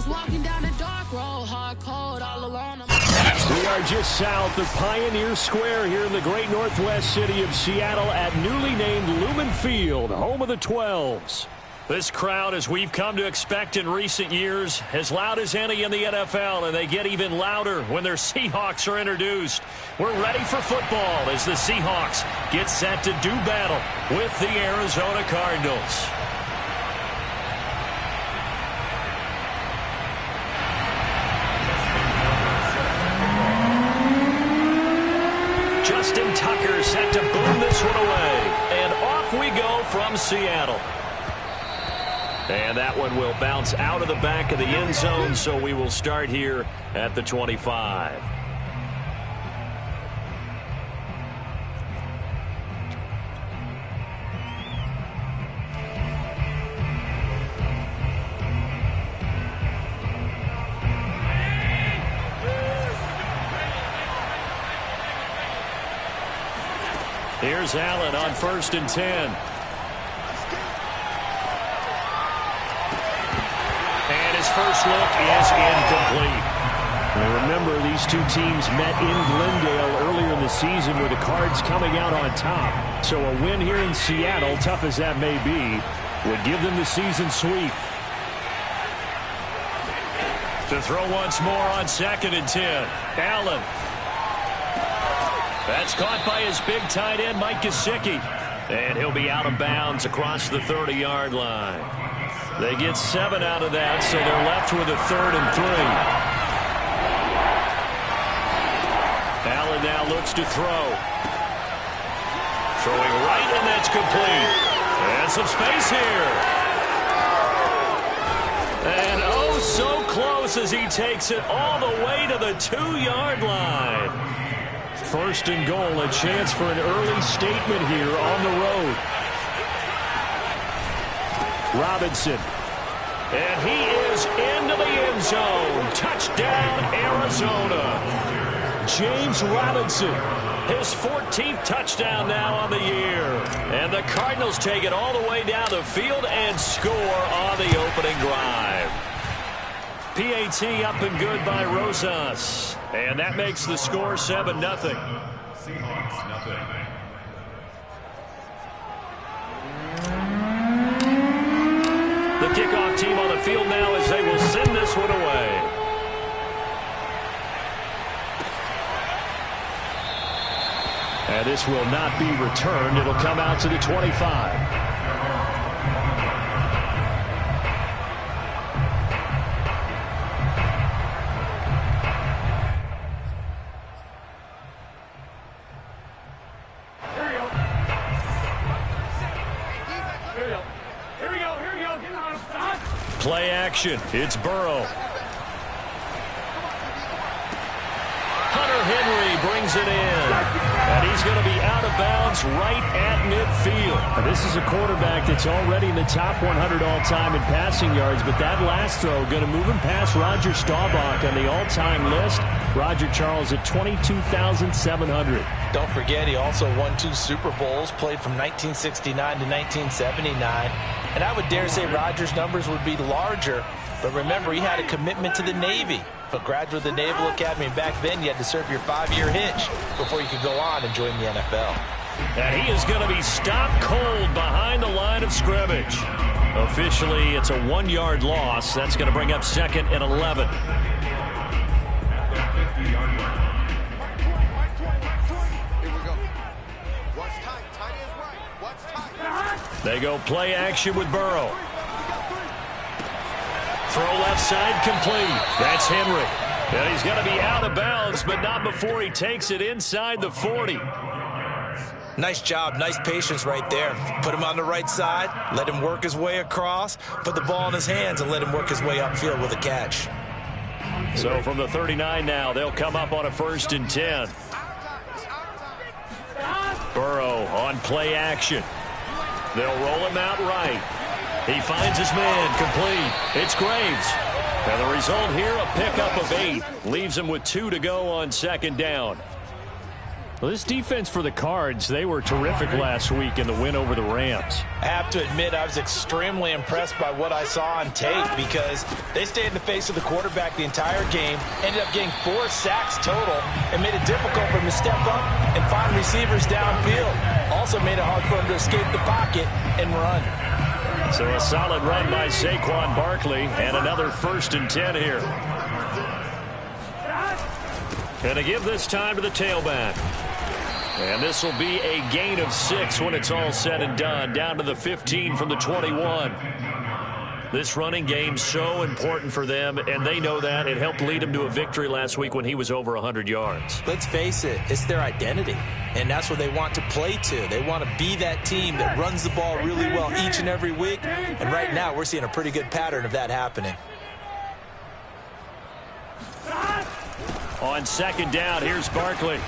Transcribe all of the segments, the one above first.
walking down a dark road, hard cold, all alone. We are just south of Pioneer Square here in the great northwest city of Seattle at newly named Lumen Field, home of the 12s. This crowd, as we've come to expect in recent years, as loud as any in the NFL, and they get even louder when their Seahawks are introduced. We're ready for football as the Seahawks get set to do battle with the Arizona Cardinals. Justin Tucker set to boom this one away. And off we go from Seattle. And that one will bounce out of the back of the end zone, so we will start here at the 25. Here's Allen on 1st and 10. First look is incomplete. Now remember, these two teams met in Glendale earlier in the season with the Cards coming out on top. So a win here in Seattle, tough as that may be, would give them the season sweep. To throw once more on 2nd and 10. Allen. That's caught by his big tight end, Mike Gesicki. And he'll be out of bounds across the 30-yard line. They get 7 out of that, so they're left with a 3rd and 3. Allen now looks to throw. Throwing right, and that's complete. And some space here. And oh, so close as he takes it all the way to the 2-yard line. 1st and goal, a chance for an early statement here on the road. Robinson. And he is into the end zone. Touchdown, Arizona. James Robinson, his 14th touchdown now on the year. And the Cardinals take it all the way down the field and score on the opening drive. PAT up and good by Rosas. And that makes the score 7-0. Seahawks, nothing. The kickoff team on the field now as they will send this one away. And this will not be returned. It'll come out to the 25. Play action. It's Burrow. Hunter Henry brings it in. And he's going to be out of bounds right at midfield. Now, this is a quarterback that's already in the top 100 all-time in passing yards, but that last throw going to move him past Roger Staubach on the all-time list. Roger Charles at 22,700. Don't forget, he also won 2 Super Bowls, played from 1969 to 1979. And I would dare say Roger's numbers would be larger, but remember, he had a commitment to the Navy. A graduate of the Naval Academy, back then you had to serve your 5-year hitch before you could go on and join the NFL. And he is going to be stopped cold behind the line of scrimmage. Officially, it's a 1-yard loss. That's going to bring up 2nd and 11. They go play action with Burrow. Throw left side complete. That's Henry. And he's going to be out of bounds, but not before he takes it inside the 40. Nice job. Nice patience right there. Put him on the right side. Let him work his way across. Put the ball in his hands and let him work his way upfield with a catch. So from the 39 now, they'll come up on a 1st and 10. Burrow on play action. They'll roll him out right. He finds his man complete. It's Graves. And the result here, a pickup of 8. Leaves him with 2 to go on 2nd down. Well, this defense for the Cards, they were terrific last week in the win over the Rams. I have to admit, I was extremely impressed by what I saw on tape because they stayed in the face of the quarterback the entire game, ended up getting 4 sacks total, and made it difficult for him to step up and find receivers downfield. Also made it hard for him to escape the pocket and run. So a solid run by Saquon Barkley, and another 1st and 10 here. And to give this time to the tailback. And this will be a gain of 6 when it's all said and done, down to the 15 from the 21. This running game so important for them, and they know that. It helped lead them to a victory last week when he was over 100 yards. Let's face it, it's their identity, and that's what they want to play to. They want to be that team that runs the ball really well each and every week, and right now we're seeing a pretty good pattern of that happening. On 2nd down, here's Barkley.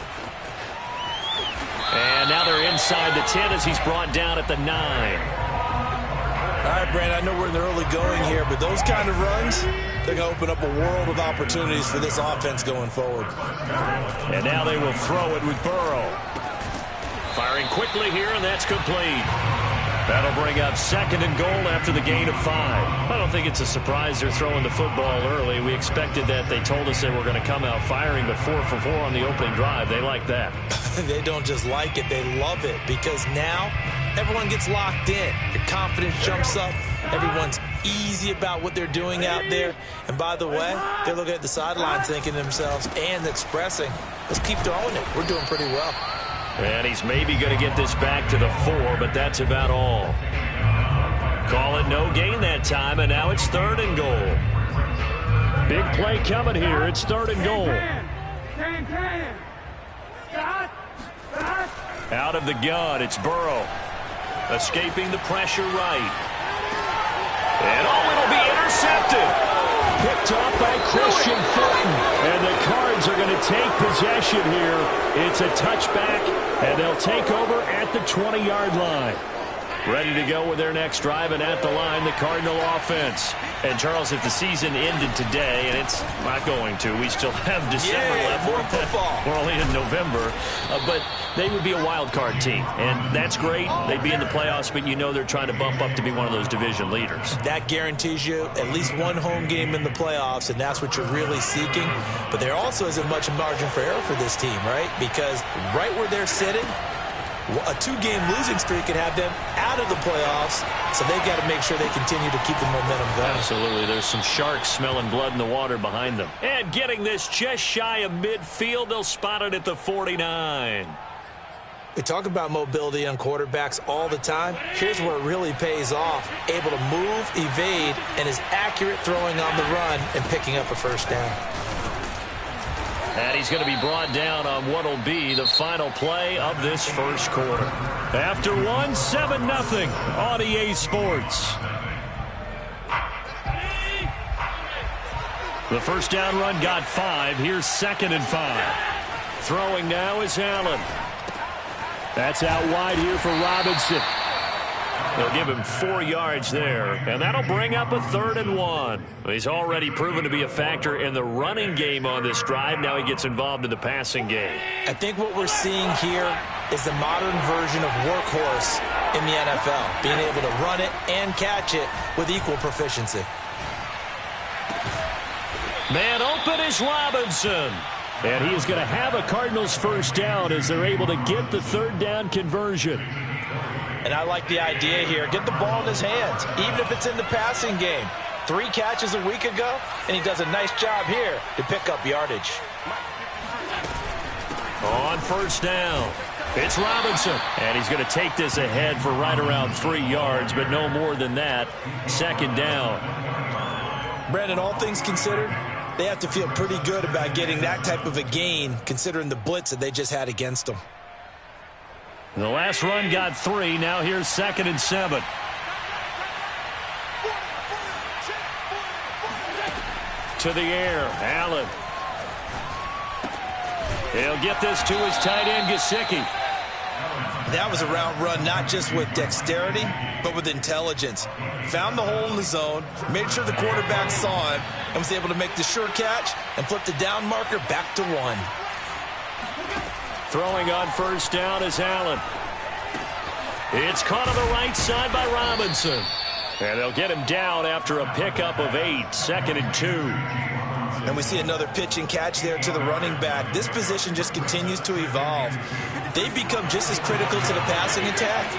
And now they're inside the 10 as he's brought down at the 9. All right, Brandon, I know we're in the early going here, but those kind of runs, they're going to open up a world of opportunities for this offense going forward. And now they will throw it with Burrow. Firing quickly here, and that's complete. That'll bring up 2nd and goal after the gain of 5. I don't think it's a surprise they're throwing the football early. We expected that. They told us they were going to come out firing, but 4 for 4 on the opening drive. They like that. They don't just like it, they love it, because now everyone gets locked in. Your confidence jumps up. Everyone's easy about what they're doing out there. And by the way, they're looking at the sidelines thinking to themselves and expressing, let's keep throwing it. We're doing pretty well. And he's maybe going to get this back to the 4, but that's about all. Call it no gain that time, and now it's 3rd and goal. Big play coming here. It's 3rd and goal. Out of the gun, it's Burrow. Escaping the pressure right. And it'll be intercepted. Picked off by Christian Fulton. And the Cards are going to take possession here. It's a touchback, and they'll take over at the 20-yard line. Ready to go with their next drive, and at the line, the Cardinal offense. And, Charles, if the season ended today, and it's not going to, we still have December left. More football. We're only in November. But they would be a wild card team, and that's great. They'd be in the playoffs, but you know they're trying to bump up to be one of those division leaders. That guarantees you at least one home game in the playoffs, and that's what you're really seeking. But there also isn't much margin for error for this team, right? Because right where they're sitting, a 2-game losing streak could have them out of the playoffs, so they've got to make sure they continue to keep the momentum going. Absolutely. There's some sharks smelling blood in the water behind them. And getting this just shy of midfield, they'll spot it at the 49. We talk about mobility on quarterbacks all the time. Here's where it really pays off. Able to move, evade, and is accurate throwing on the run and picking up a 1st down. And he's going to be brought down on what will be the final play of this 1st quarter. After 1, 7-0 on EA Sports. The 1st down run got 5. Here's 2nd and 5. Throwing now is Allen. That's out wide here for Robinson. They'll give him 4 yards there, and that'll bring up a 3rd and 1. He's already proven to be a factor in the running game on this drive. Now he gets involved in the passing game. I think what we're seeing here is the modern version of workhorse in the NFL, being able to run it and catch it with equal proficiency. Man open is Robinson. And he is going to have a Cardinals 1st down as they're able to get the 3rd down conversion. And I like the idea here. Get the ball in his hands, even if it's in the passing game. 3 catches a week ago, and he does a nice job here to pick up yardage. On 1st down, it's Robinson. And he's going to take this ahead for right around 3 yards, but no more than that. 2nd down. Brandon, all things considered, they have to feel pretty good about getting that type of a gain, considering the blitz that they just had against them. The last run got 3. Now here's 2nd and 7. To the air, Allen. He'll get this to his tight end, Gesicki. That was a route run not just with dexterity, but with intelligence. Found the hole in the zone, made sure the quarterback saw him, and was able to make the sure catch and flip the down marker back to 1. Throwing on first down is Allen. It's caught on the right side by Robinson. And they'll get him down after a pickup of 8, 2nd and 2. And we see another pitch and catch there to the running back. This position just continues to evolve. They've become just as critical to the passing attack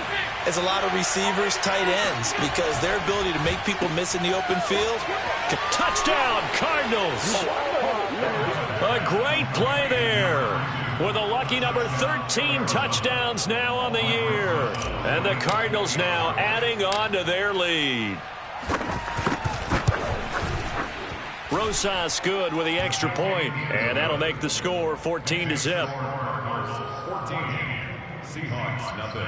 as a lot of receivers, tight ends, because their ability to make people miss in the open field. Touchdown, Cardinals! A great play there, with a lucky number 13 touchdowns now on the year. And the Cardinals now adding on to their lead. Rosas good with the extra point, and that'll make the score 14-0. 14. Seahawks, nothing.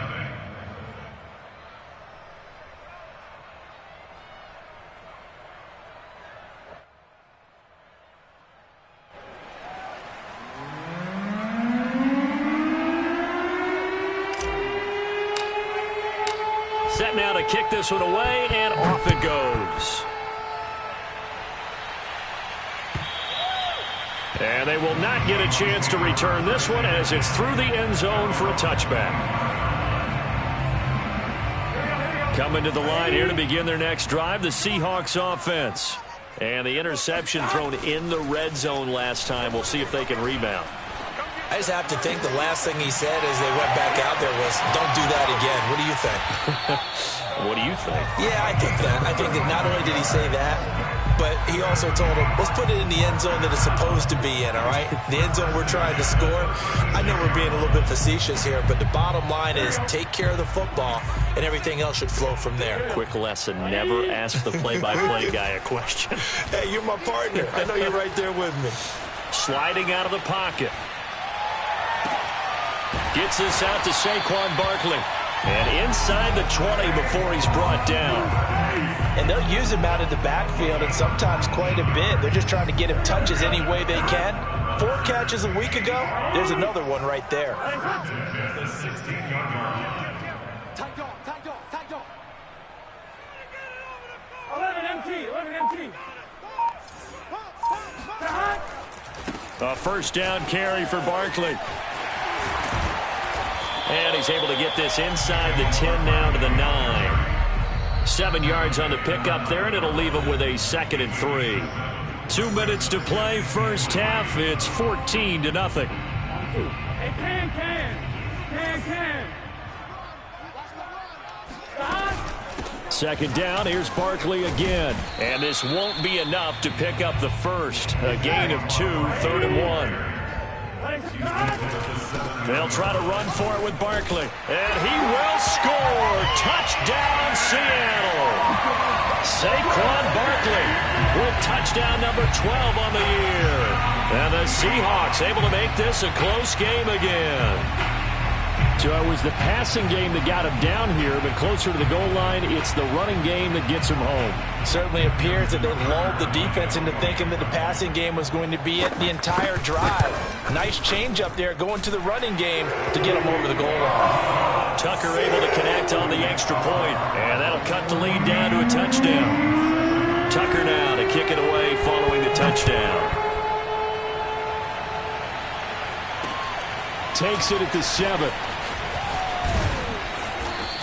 Set now to kick this one away, and off it goes. And they will not get a chance to return this one as it's through the end zone for a touchback. Coming to the line here to begin their next drive, the Seahawks offense. And the interception thrown in the red zone last time. We'll see if they can rebound. I just have to think the last thing he said as they went back out there was, don't do that again. What do you think? What do you think? Yeah, I think that. I think that not only did he say that, but he also told him, let's put it in the end zone that it's supposed to be in, all right? The end zone we're trying to score. I know we're being a little bit facetious here, but the bottom line is take care of the football, and everything else should flow from there. Quick lesson, never ask the play-by-play guy a question. Hey, you're my partner. I know you're right there with me. Sliding out of the pocket. Gets this out to Saquon Barkley. And inside the 20 before he's brought down. And they'll use him out of the backfield, and sometimes quite a bit. They're just trying to get him touches any way they can. 4 catches a week ago. There's another one right there. The 16-yard line. 11 MT. A first down carry for Barkley. And he's able to get this inside the 10 now to the 9. 7 yards on the pickup there, and it'll leave him with a 2nd and 3. 2 minutes to play, first half. It's 14-0. Hey, can. Stop. Second down, here's Barkley again. And this won't be enough to pick up the first. A gain of 2, 3rd and 1. They'll try to run for it with Barkley. And he will score. Touchdown, Seattle. Saquon Barkley with touchdown number 12 on the year. And the Seahawks able to make this a close game again. So it was the passing game that got him down here, but closer to the goal line, it's the running game that gets him home. Certainly appears that they lulled the defense into thinking that the passing game was going to be it the entire drive. Nice change up there going to the running game to get him over the goal line. Tucker able to connect on the extra point, and that'll cut the lead down to a touchdown. Tucker now to kick it away following the touchdown. Takes it at the 7.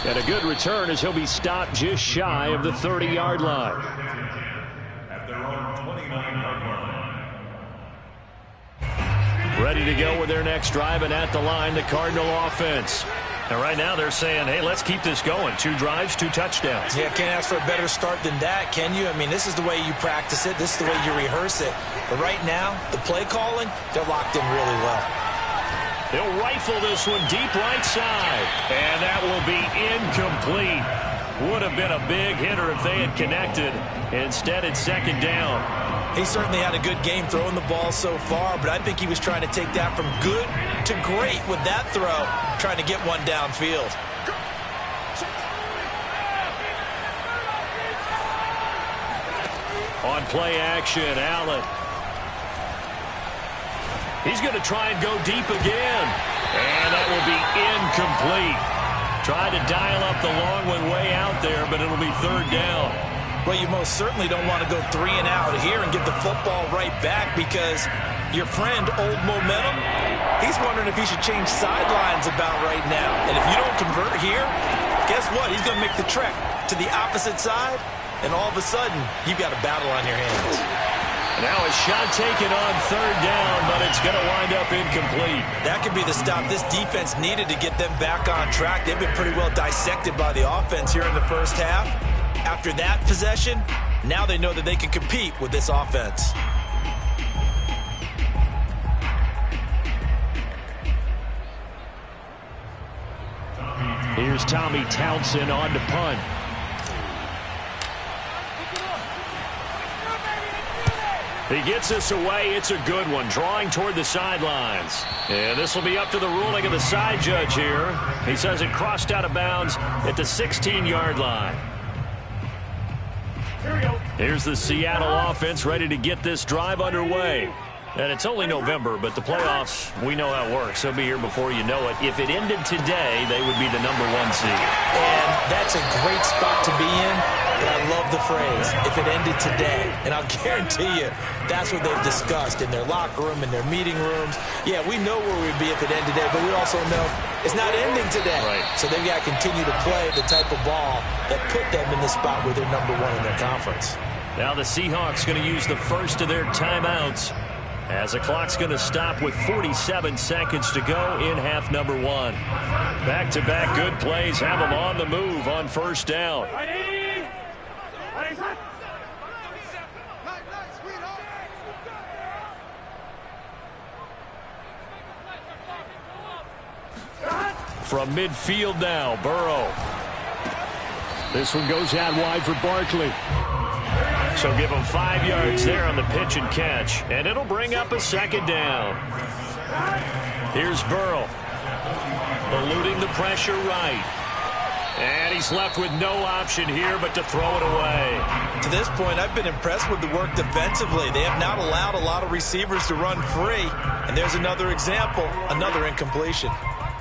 And a good return as he'll be stopped just shy of the 30-yard line. At their own 29-yard line. Ready to go with their next drive, and at the line, the Cardinal offense. And right now they're saying, hey, let's keep this going. 2 drives, 2 touchdowns. Yeah, can't ask for a better start than that, can you? I mean, this is the way you practice it. This is the way you rehearse it. But right now, the play calling, they're locked in really well. He'll rifle this one deep right side. And that will be incomplete. Would have been a big hitter if they had connected. Instead, it's 2nd down. He certainly had a good game throwing the ball so far, but I think he was trying to take that from good to great with that throw, trying to get one downfield. On play action, Allen. He's going to try and go deep again. And that will be incomplete. Tried to dial up the long one way out there, but it'll be 3rd down. Well, you most certainly don't want to go 3 and out here and get the football right back, because your friend, old momentum, he's wondering if he should change sidelines about right now. And if you don't convert here, guess what? He's going to make the trek to the opposite side, and all of a sudden, you've got a battle on your hands. Now a shot taken on third down, but it's going to wind up incomplete. That could be the stop this defense needed to get them back on track. They've been pretty well dissected by the offense here in the first half. After that possession, now they know that they can compete with this offense. Here's Tommy Townsend on to punt. He gets this away. It's a good one, drawing toward the sidelines. And this will be up to the ruling of the side judge here. He says it crossed out of bounds at the 16-yard line. Here's the Seattle offense ready to get this drive underway. And it's only November, but the playoffs, we know how it works. They'll be here before you know it. If it ended today, they would be the #1 seed. And that's a great spot to be in, but I love the phrase, if it ended today. And I'll guarantee you, that's what they've discussed in their locker room, in their meeting rooms. Yeah, we know where we'd be if it ended today, but we also know it's not ending today. Right. So they've got to continue to play the type of ball that put them in the spot where they're #1 in their conference. Now the Seahawks going to use the first of their timeouts, as the clock's going to stop with 47 seconds to go in half number 1. Back-to-back good plays have them on the move on first down. From midfield now, Burrow. This one goes out wide for Barkley. So give him 5 yards there on the pitch and catch. And it'll bring up a second down. Here's Burrow. Eluding the pressure right. And he's left with no option here but to throw it away. To this point, I've been impressed with the work defensively. They have not allowed a lot of receivers to run free. And there's another example, another incompletion.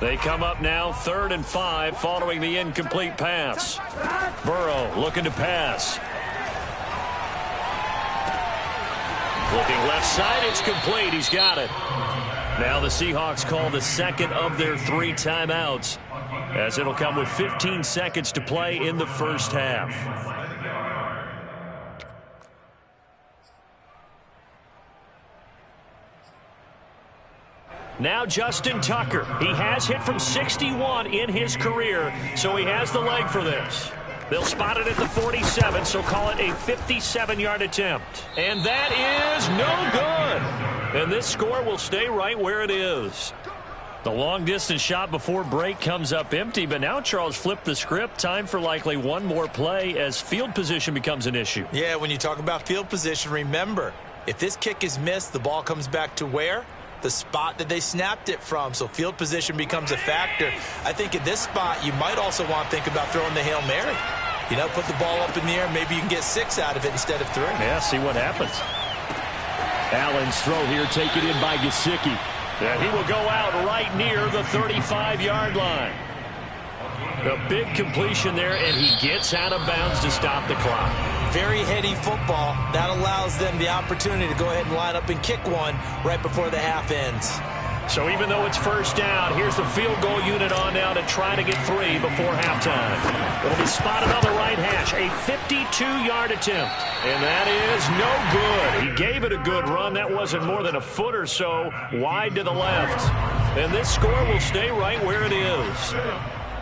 They come up now 3rd and 5 following the incomplete pass. Burrow looking to pass. Looking left side, it's complete. He's got it. Now the Seahawks call the second of their 3 timeouts, as it'll come with 15 seconds to play in the first half. Now Justin Tucker. He has hit from 61 in his career, so he has the leg for this. They'll spot it at the 47, so call it a 57-yard attempt. And that is no good. And this score will stay right where it is. The long-distance shot before break comes up empty, but now Charles flipped the script. Time for likely one more play as field position becomes an issue. Yeah, when you talk about field position, remember, if this kick is missed, the ball comes back to where? The spot that they snapped it from. So field position becomes a factor. I think at this spot, you might also want to think about throwing the Hail Mary. You know, put the ball up in the air. Maybe you can get 6 out of it instead of 3. Yeah, see what happens. Allen's throw here taken in by Gesicki. And he will go out right near the 35-yard line. A big completion there, and he gets out of bounds to stop the clock. Very heady football. That allows them the opportunity to go ahead and line up and kick one right before the half ends. So even though it's first down, here's the field goal unit on now to try to get 3 before halftime. It'll be spotted on the right hash. A 52-yard attempt. And that is no good. He gave it a good run. That wasn't more than a foot or so wide to the left. And this score will stay right where it is.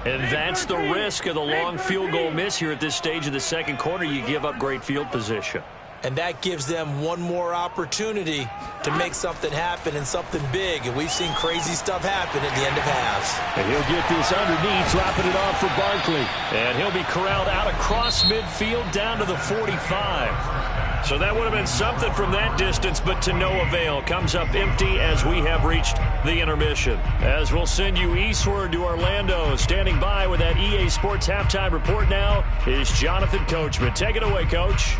And that's the risk of the long field goal miss here at this stage of the second quarter. You give up great field position. And that gives them one more opportunity to make something happen and something big. And we've seen crazy stuff happen at the end of halves. And he'll get this underneath, dropping it off for Barkley. And he'll be corralled out across midfield down to the 45. So that would have been something from that distance, but to no avail. Comes up empty as we have reached the intermission. As we'll send you eastward to Orlando. Standing by with that EA Sports Halftime Report now is Jonathan Coachman. Take it away, Coach.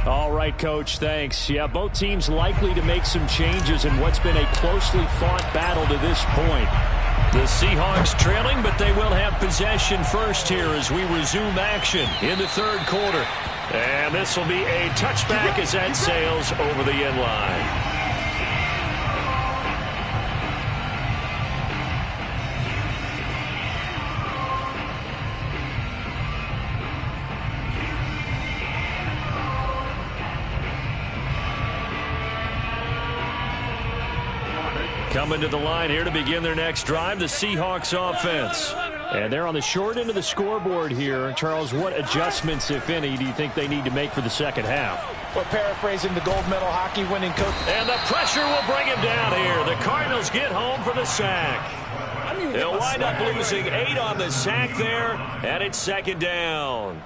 All right, Coach, thanks. Yeah, both teams likely to make some changes in what's been a closely fought battle to this point. The Seahawks trailing, but they will have possession first here as we resume action in the third quarter. And this will be a touchback as that sails over the end line. Coming to the line here to begin their next drive, the Seahawks offense. And they're on the short end of the scoreboard here. Charles, what adjustments, if any, do you think they need to make for the second half? Well, paraphrasing the gold medal hockey winning coach. And the pressure will bring him down here. The Cardinals get home for the sack. They'll wind up losing 8 on the sack there, and it's second down.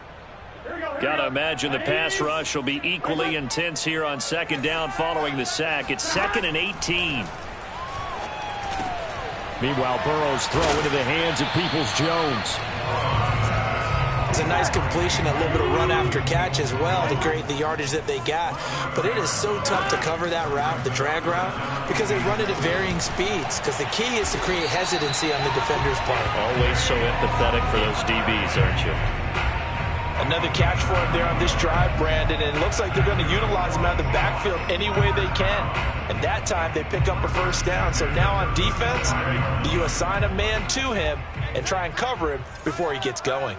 Got to imagine the pass rush will be equally intense here on second down following the sack. It's 2nd and 18. Meanwhile, Burrow's throw into the hands of Peoples-Jones. It's a nice completion, a little bit of run after catch as well to create the yardage that they got. But it is so tough to cover that route, the drag route, because they run it at varying speeds. Because the key is to create hesitancy on the defender's part. Always so empathetic for those DBs, aren't you? Another catch for him there on this drive, Brandon, and it looks like they're going to utilize him out of the backfield any way they can. And that time they pick up a first down. So now on defense, you assign a man to him and try and cover him before he gets going.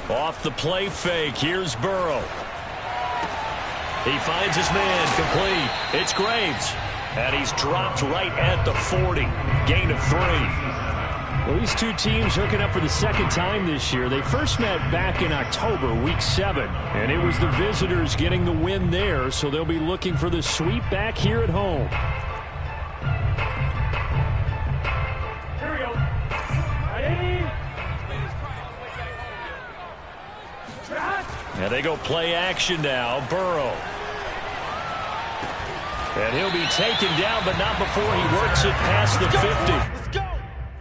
Off the play fake, here's Burrow. He finds his man, complete. It's Graves. And he's dropped right at the 40. Gain of 3. Well, these two teams hooking up for the second time this year. They first met back in October, week 7. And it was the visitors getting the win there, so they'll be looking for the sweep back here at home. Here we go. Ready? And they go play action now. Burrow. And he'll be taken down, but not before he works it past the 50.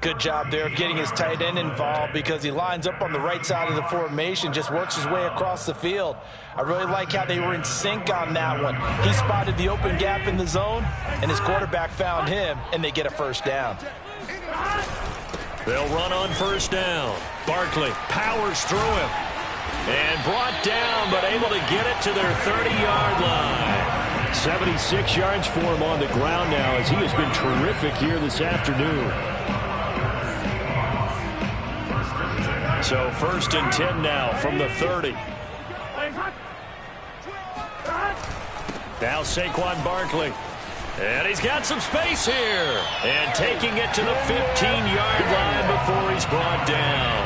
Good job there of getting his tight end involved because he lines up on the right side of the formation, just works his way across the field. I really like how they were in sync on that one. He spotted the open gap in the zone, and his quarterback found him, and they get a first down. They'll run on first down. Barkley powers through him. And brought down, but able to get it to their 30-yard line. 76 yards for him on the ground now as he has been terrific here this afternoon. So 1st and 10 now from the 30. Now Saquon Barkley. And he's got some space here. And taking it to the 15-yard line before he's brought down.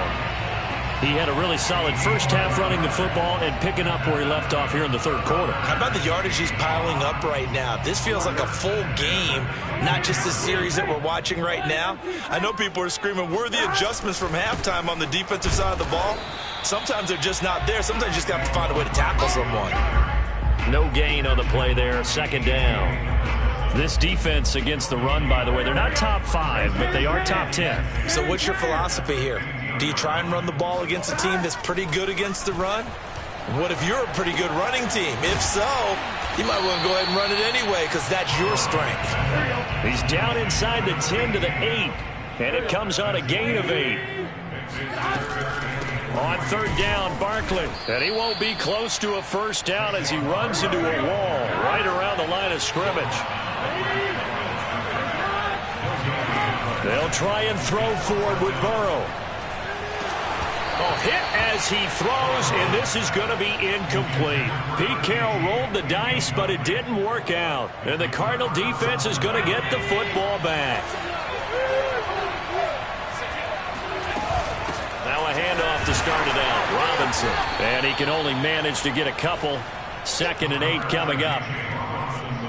He had a really solid first half running the football and picking up where he left off here in the third quarter. How about the yardage he's piling up right now? This feels like a full game, not just the series that we're watching right now. I know people are screaming, where are the adjustments from halftime on the defensive side of the ball? Sometimes they're just not there. Sometimes you just have to find a way to tackle someone. No gain on the play there, second down. This defense against the run, by the way, they're not top 5, but they are top 10. So what's your philosophy here? Do you try and run the ball against a team that's pretty good against the run? What if you're a pretty good running team? If so, you might want to go ahead and run it anyway because that's your strength. He's down inside the 10 to the 8, and it comes on a gain of 8. On third down, Barkley, and he won't be close to a first down as he runs into a wall right around the line of scrimmage. They'll try and throw forward with Burrow. Hit as he throws, and this is going to be incomplete. Pete Carroll rolled the dice, but it didn't work out. And the Cardinal defense is going to get the football back. Now a handoff to start it out. Robinson. And he can only manage to get a couple. 2nd and 8 coming up.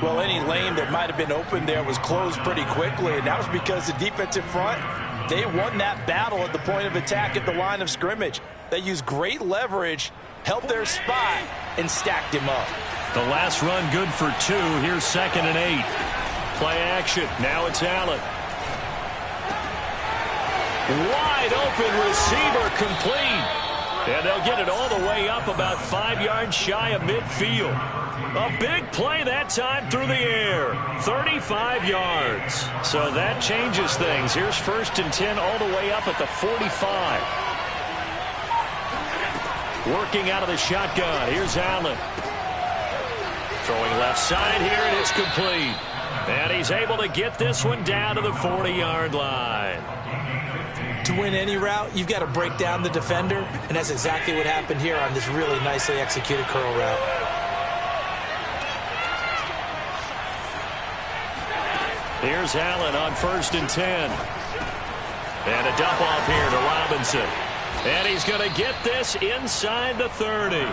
Well, any lane that might have been open there was closed pretty quickly, and that was because the defensive front, they won that battle at the point of attack at the line of scrimmage. They used great leverage, held their spot, and stacked him up. The last run good for 2. Here's 2nd and 8. Play action. Now it's Allen. Wide open receiver complete. And they'll get it all the way up about 5 yards shy of midfield. A big play that time through the air. 35 yards. So that changes things. Here's 1st and 10 all the way up at the 45. Working out of the shotgun. Here's Allen. Throwing left side here, and it's complete. And he's able to get this one down to the 40-yard line. To win any route, you've got to break down the defender, and that's exactly what happened here on this really nicely executed curl route. Here's Allen on 1st and 10. And a dump off here to Robinson. And he's going to get this inside the 30. To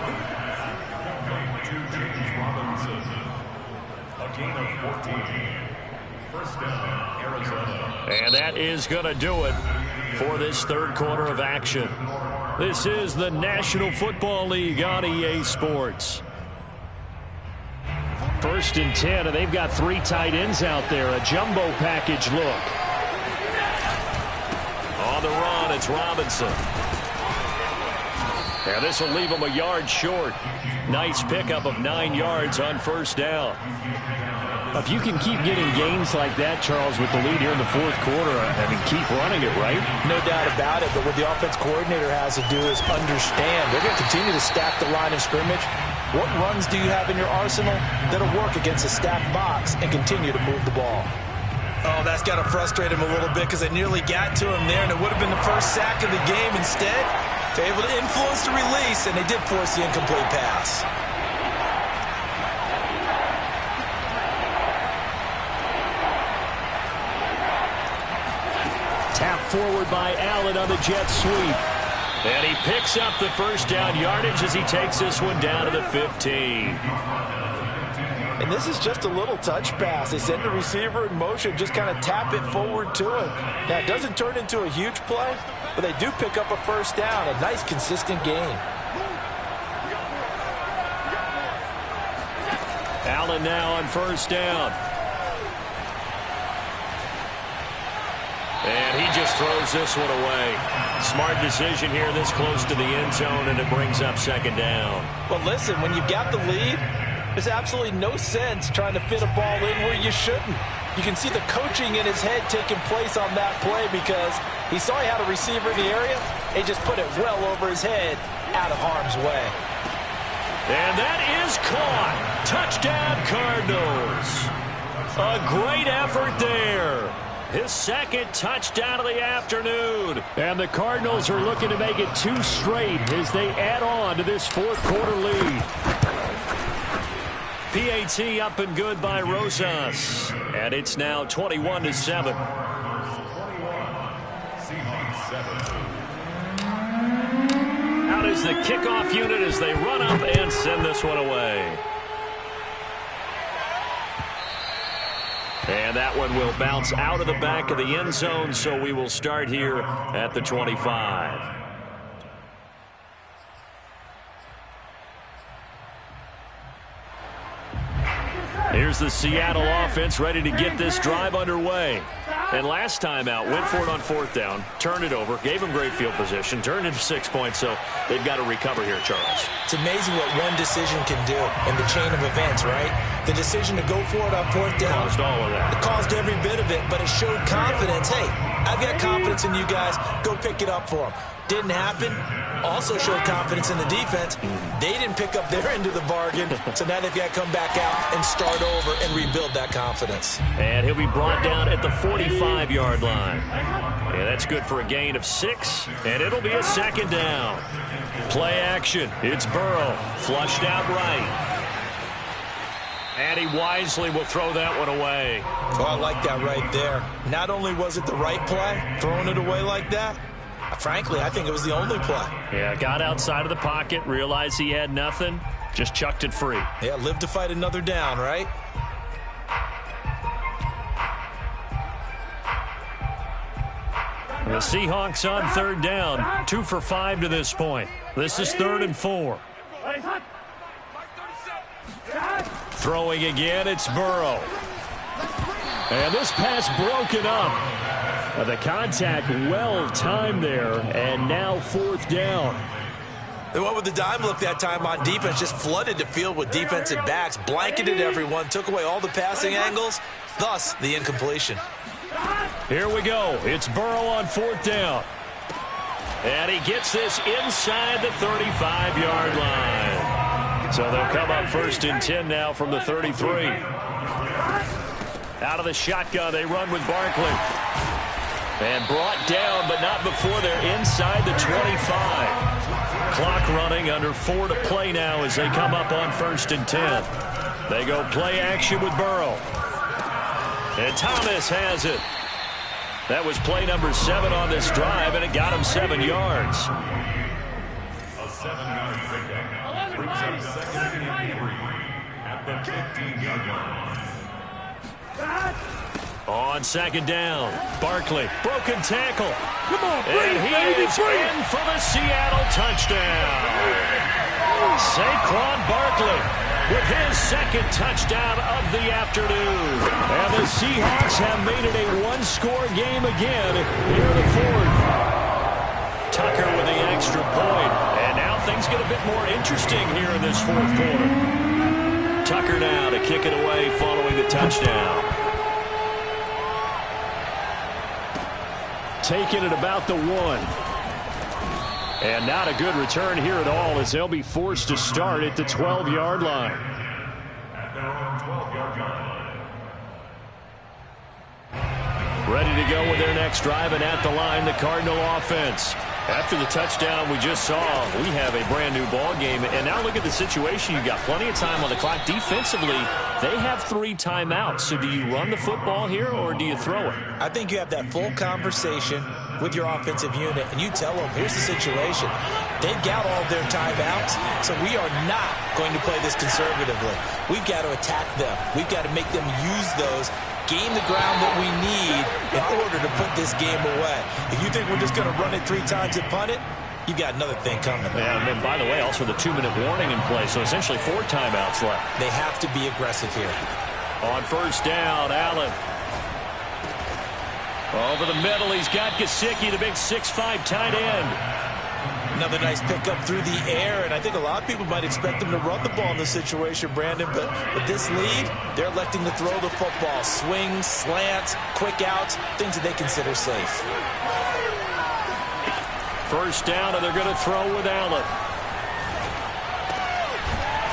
James Robinson. A gain of 14. 1st down, Arizona. And that is going to do it for this 3rd quarter of action. This is the National Football League on EA Sports. 1st and 10, and they've got 3 tight ends out there. A jumbo package look. On the run, it's Robinson. And this will leave him a yard short. Nice pickup of 9 yards on 1st down. If you can keep getting gains like that, Charles, with the lead here in the 4th quarter, I mean, keep running it, right? No doubt about it, but what the offense coordinator has to do is understand. They're going to continue to stack the line of scrimmage. What runs do you have in your arsenal that'll work against a stacked box and continue to move the ball? Oh, that's got to frustrate him a little bit because they nearly got to him there, and it would have been the first sack of the game. Instead, they're able to influence the release, and they did force the incomplete pass. Tap forward by Allen on the jet sweep. And he picks up the 1st down yardage as he takes this one down to the 15. And this is just a little touch pass. They send the receiver in motion, just kind of tap it forward to him. Now, it doesn't turn into a huge play, but they do pick up a 1st down, a nice, consistent gain. Allen now on 1st down. And he just throws this one away. Smart decision here this close to the end zone, and it brings up 2nd down. Well, listen, when you've got the lead, there's absolutely no sense trying to fit a ball in where you shouldn't. You can see the coaching in his head taking place on that play because he saw he had a receiver in the area. He just put it well over his head, out of harm's way. And that is caught. Touchdown, Cardinals. A great effort there. His 2nd touchdown of the afternoon. And the Cardinals are looking to make it 2 straight as they add on to this 4th quarter lead. PAT up and good by Rosas. And it's now 21-7. 21. Seahawks 7. Out is the kickoff unit as they run up and send this one away. And that one will bounce out of the back of the end zone, so we will start here at the 25. Here's the Seattle offense ready to get this drive underway. And last time out, went for it on 4th down, turned it over, gave them great field position, turned into 6 points, so they've got to recover here, Charles. It's amazing what one decision can do in the chain of events, right? The decision to go for it on 4th down. Caused all of that. It caused every bit of it, but it showed confidence. Hey, I've got confidence in you guys. Go pick it up for them. Didn't happen. Also showed confidence in the defense. They didn't pick up their end of the bargain, so now they've got to come back out and start over and rebuild that confidence. And he'll be brought down at the 45-yard line. Yeah, that's good for a gain of 6, and it'll be a 2nd down. Play action. It's Burrow. Flushed out right. And he wisely will throw that one away. Oh, I like that right there. Not only was it the right play, throwing it away like that, frankly, I think it was the only play. Yeah, got outside of the pocket, realized he had nothing, just chucked it free. Yeah, live to fight another down, right? And the Seahawks on 3rd down, 2 for 5 to this point. This is 3rd and 4. Throwing again, it's Burrow. And this pass broken up. The contact well timed there, and now 4th down. They went with the dime look that time on defense, just flooded the field with defensive backs, blanketed everyone, took away all the passing angles, thus the incompletion. Here we go. It's Burrow on 4th down. And he gets this inside the 35-yard line. So they'll come up 1st and 10 now from the 33. Out of the shotgun, they run with Barkley. And brought down, but not before they're inside the 25. Clock running, under 4 to play now as they come up on 1st and 10. They go play action with Burrow. And Thomas has it. That was play number 7 on this drive, and it got him 7 yards. A 7-yard pickup brings up 2nd and 3 at the 15-yard line. On 2nd down, Barkley, broken tackle. Come on, and he is in for the Seattle touchdown. Saquon Barkley with his 2nd touchdown of the afternoon. And the Seahawks have made it a one-score game again here in the 4th. Tucker with the extra point. And now things get a bit more interesting here in this 4th quarter. Tucker now to kick it away following the touchdown. Taking it about the 1. And not a good return here at all as they'll be forced to start at the 12-yard line. At their own 12-yard line. Ready to go with their next drive, and at the line, the Cardinal offense. After the touchdown we just saw, we have a brand-new ball game. And now look at the situation. You've got plenty of time on the clock. Defensively, they have 3 timeouts. So do you run the football here, or do you throw it? I think you have that full conversation with your offensive unit, and you tell them, here's the situation. They've got all of their timeouts, so we are not going to play this conservatively. We've got to attack them. We've got to make them use those, gain the ground that we need in order to put this game away. If you think we're just going to run it 3 times and punt it, you've got another thing coming. Yeah, and then, by the way, also the 2-minute warning in play, so essentially 4 timeouts left. They have to be aggressive here. On 1st down, Allen. Over the middle, he's got Gesicki, the big 6'5" tight end. Another nice pickup through the air, and I think a lot of people might expect them to run the ball in this situation, Brandon, but with this lead, they're electing to throw the football. Swings, slants, quick outs, things that they consider safe. 1st down, and they're going to throw with Allen.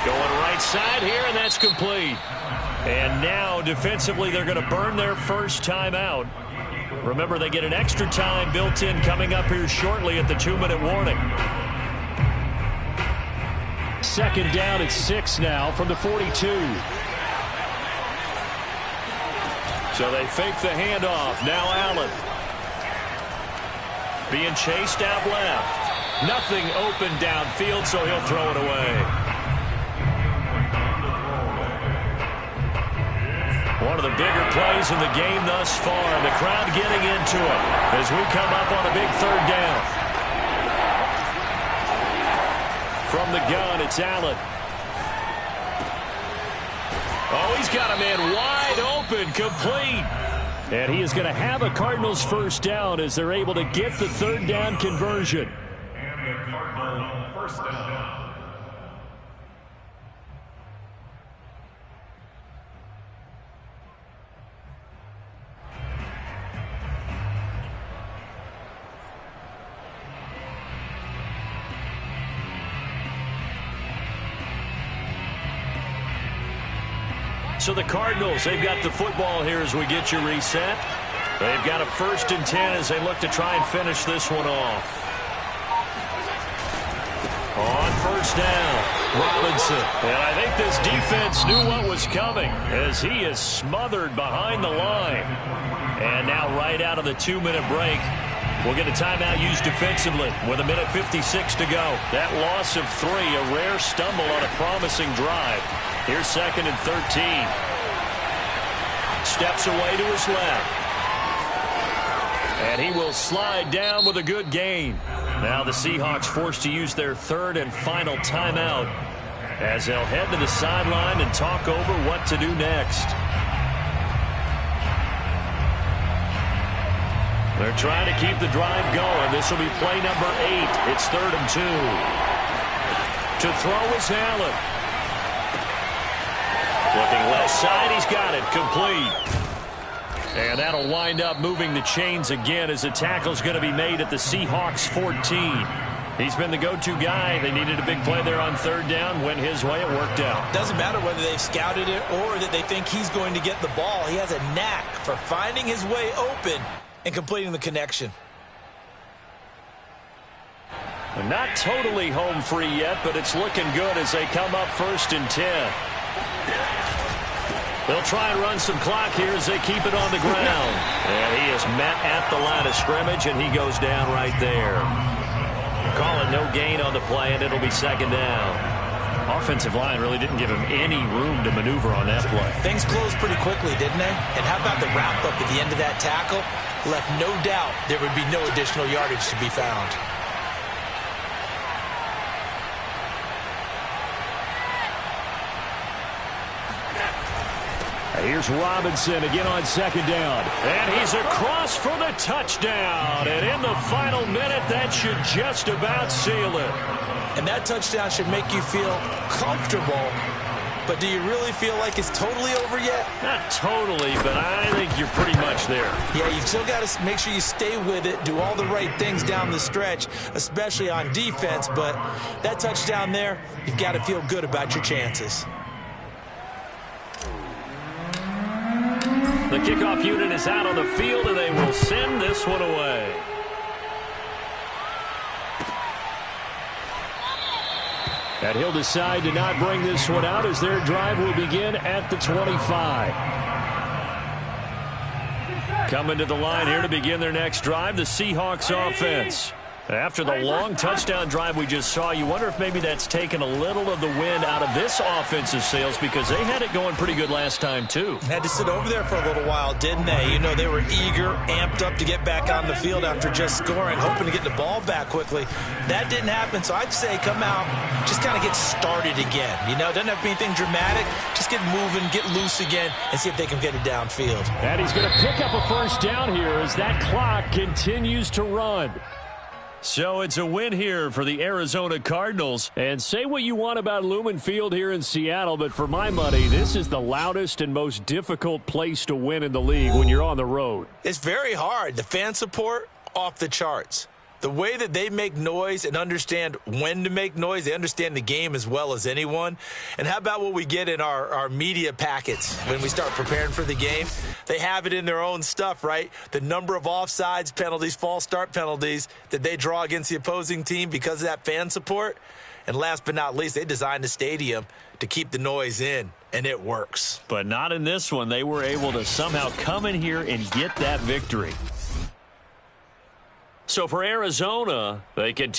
Going right side here, and that's complete. And now, defensively, they're going to burn their first timeout. Remember, they get an extra time built in coming up here shortly at the 2-minute warning. 2nd down at 6 now from the 42. So they fake the handoff. Now Allen. Being chased out left. Nothing open downfield, so he'll throw it away. One of the bigger plays in the game thus far. The crowd getting into it as we come up on a big 3rd down. From the gun, it's Allen. Oh, he's got a man wide open, complete. And he is going to have a Cardinals 1st down as they're able to get the 3rd down conversion. And the Cardinals 1st down. So the Cardinals, they've got the football here as we get you reset. They've got a 1st and 10 as they look to try and finish this one off. On 1st down, Robinson. And I think this defense knew what was coming as he is smothered behind the line. And now right out of the 2-minute break, we'll get a timeout used defensively with 1:56 to go. That loss of 3, a rare stumble on a promising drive. Here's 2nd and 13. Steps away to his left. And he will slide down with a good gain. Now the Seahawks forced to use their 3rd and final timeout as they'll head to the sideline and talk over what to do next. They're trying to keep the drive going. This will be play number 8. It's 3rd and 2. To throw is Allen. Looking left side, he's got it. Complete. And that'll wind up moving the chains again as the tackle's going to be made at the Seahawks 14. He's been the go-to guy. They needed a big play there on third down. Went his way. It worked out. Doesn't matter whether they've scouted it or that they think he's going to get the ball. He has a knack for finding his way open and completing the connection. Not totally home free yet, but it's looking good as they come up 1st and 10. They'll try and run some clock here as they keep it on the ground. And he is met at the line of scrimmage, and he goes down right there. Call it no gain on the play, and it'll be 2nd down. Offensive line really didn't give him any room to maneuver on that play. Things closed pretty quickly, didn't they? And how about the wrap-up at the end of that tackle? Left no doubt there would be no additional yardage to be found. Here's Robinson again on 2nd down. And he's across for the touchdown. And in the final minute, that should just about seal it. And that touchdown should make you feel comfortable. But do you really feel like it's totally over yet? Not totally, but I think you're pretty much there. Yeah, you've still got to make sure you stay with it, do all the right things down the stretch, especially on defense. But that touchdown there, you've got to feel good about your chances. The kickoff unit is out on the field, and they will send this one away. And he'll decide to not bring this one out as their drive will begin at the 25. Coming to the line here to begin their next drive, the Seahawks offense. After the long touchdown drive we just saw, you wonder if maybe that's taken a little of the wind out of this offensive sails because they had it going pretty good last time, too. Had to sit over there for a little while, didn't they? You know, they were eager, amped up to get back on the field after just scoring, hoping to get the ball back quickly. That didn't happen, so I'd say come out, just kind of get started again. You know, doesn't have to be anything dramatic. Just get moving, get loose again, and see if they can get it downfield. And he's going to pick up a 1st down here as that clock continues to run. So it's a win here for the Arizona Cardinals. And say what you want about Lumen Field here in Seattle, but for my money, this is the loudest and most difficult place to win in the league when you're on the road. It's very hard. The fan support, off the charts. The way that they make noise and understand when to make noise, they understand the game as well as anyone. And how about what we get in our media packets when we start preparing for the game? They have it in their own stuff, right? The number of offsides penalties, false start penalties that they draw against the opposing team because of that fan support. And last but not least, they designed the stadium to keep the noise in, and it works. But not in this one. They were able to somehow come in here and get that victory. So for Arizona, they continue.